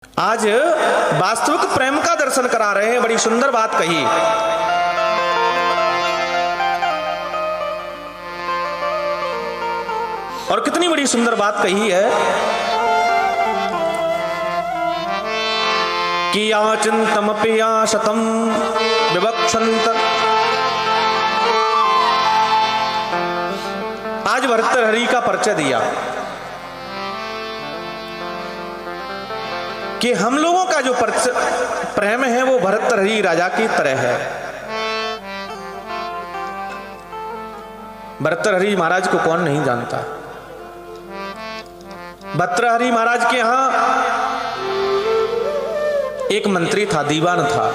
आज वास्तविक प्रेम का दर्शन करा रहे हैं। बड़ी सुंदर बात कही। और कितनी बड़ी सुंदर बात कही है कि याचिंतमपि याशतम विवक्षंत। आज भर्तृहरि का परिचय दिया कि हम लोगों का जो प्रेम है वो भर्तृहरि राजा की तरह है। भर्तृहरि महाराज को कौन नहीं जानता। भर्तृहरि महाराज के यहां एक मंत्री था, दीवान था,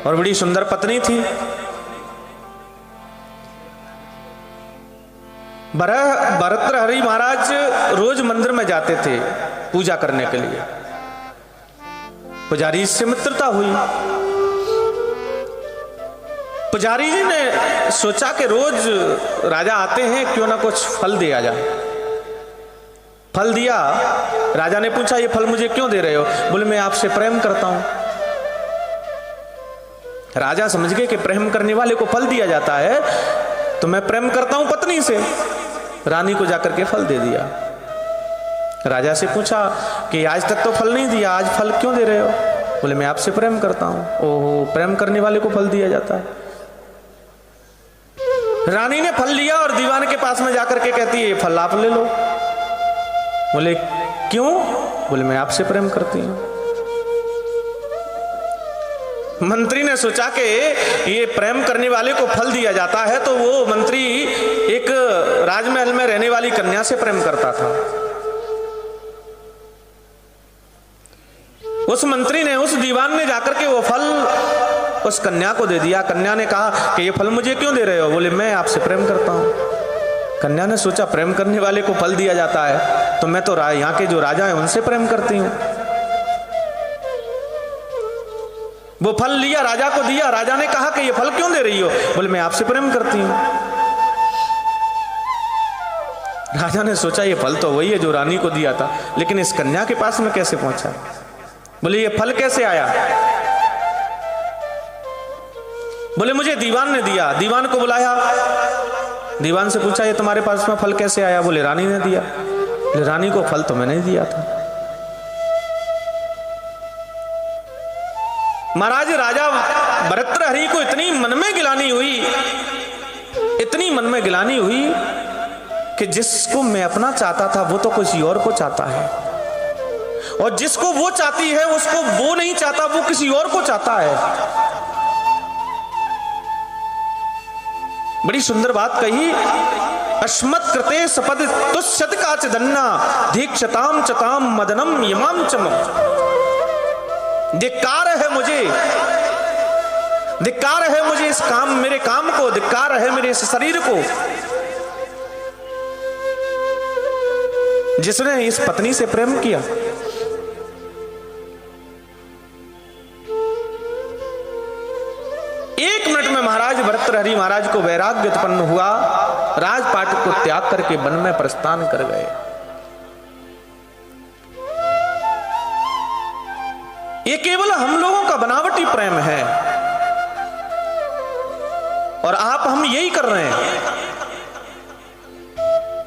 और बड़ी सुंदर पत्नी थी। भर्तृहरि महाराज रोज मंदिर में जाते थे पूजा करने के लिए। पुजारी से मित्रता हुई। पुजारी जी ने सोचा कि रोज राजा आते हैं, क्यों ना कुछ फल दिया जाए। फल दिया। राजा ने पूछा, ये फल मुझे क्यों दे रहे हो? बोले, मैं आपसे प्रेम करता हूं। राजा समझ गए कि प्रेम करने वाले को फल दिया जाता है, तो मैं प्रेम करता हूं पत्नी से। रानी को जाकर के फल दे दिया। राजा से पूछा कि आज तक तो फल नहीं दिया, आज फल क्यों दे रहे हो? बोले, मैं आपसे प्रेम करता हूं। ओहो, प्रेम करने वाले को फल दिया जाता है। रानी ने फल लिया और दीवान के पास में जाकर के कहती है, ये फल आप ले लो। बोले, क्यों? बोले, मैं आपसे प्रेम करती हूं। मंत्री ने सोचा कि ये प्रेम करने वाले को फल दिया जाता है, तो वो मंत्री एक राजमहल में रहने वाली कन्या से प्रेम करता था। उस मंत्री ने, उस दीवान ने जाकर के वो फल उस कन्या को दे दिया। कन्या ने कहा कि ये फल मुझे क्यों दे रहे हो? बोले, मैं आपसे प्रेम करता हूं। कन्या ने सोचा, प्रेम करने वाले को फल दिया जाता है, तो मैं तो यहाँ के जो राजा हैं उनसे प्रेम करती हूं। वो फल लिया, राजा को दिया। राजा ने कहा कि ये फल क्यों दे रही हो? बोले, मैं आपसे प्रेम करती हूं। राजा ने सोचा, ये फल तो वही है जो रानी को दिया था, लेकिन इस कन्या के पास में कैसे पहुंचा? बोले, ये फल कैसे आया? बोले, मुझे दीवान ने दिया। दीवान को बुलाया, दीवान से पूछा, ये तुम्हारे पास में फल कैसे आया? बोले, रानी ने दिया। बोले, रानी को फल तो मैंने दिया था। महाराज, राजा भर्तृहरि को इतनी मन में गिलानी हुई, इतनी मन में गिलानी हुई कि जिसको मैं अपना चाहता था वो तो किसी और को चाहता है, और जिसको वो चाहती है उसको वो नहीं चाहता, वो किसी और को चाहता है। बड़ी सुंदर बात कही। अस्मत् कृते सपद तुष्यत काच दन्ना दीक्षताम चताम मदनम यमाम चम। धिक्कार है मुझे, धिक्कार है मुझे इस काम, मेरे काम को, धिक्कार है मेरे इस शरीर को, जिसने इस पत्नी से प्रेम किया। एक मिनट में महाराज भर्तृहरि महाराज को वैराग्य उत्पन्न हुआ। राजपाट को त्याग करके वन में प्रस्थान कर गए। ये केवल हम लोगों का बनावटी प्रेम है, और आप हम यही कर रहे हैं।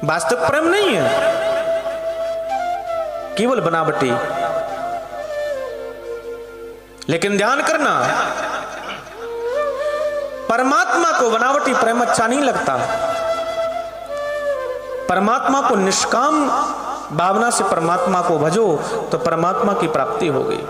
वास्तविक प्रेम नहीं है, केवल बनावटी। लेकिन ध्यान करना, परमात्मा को बनावटी प्रेम अच्छा नहीं लगता। परमात्मा को निष्काम भावना से परमात्मा को भजो तो परमात्मा की प्राप्ति हो गई।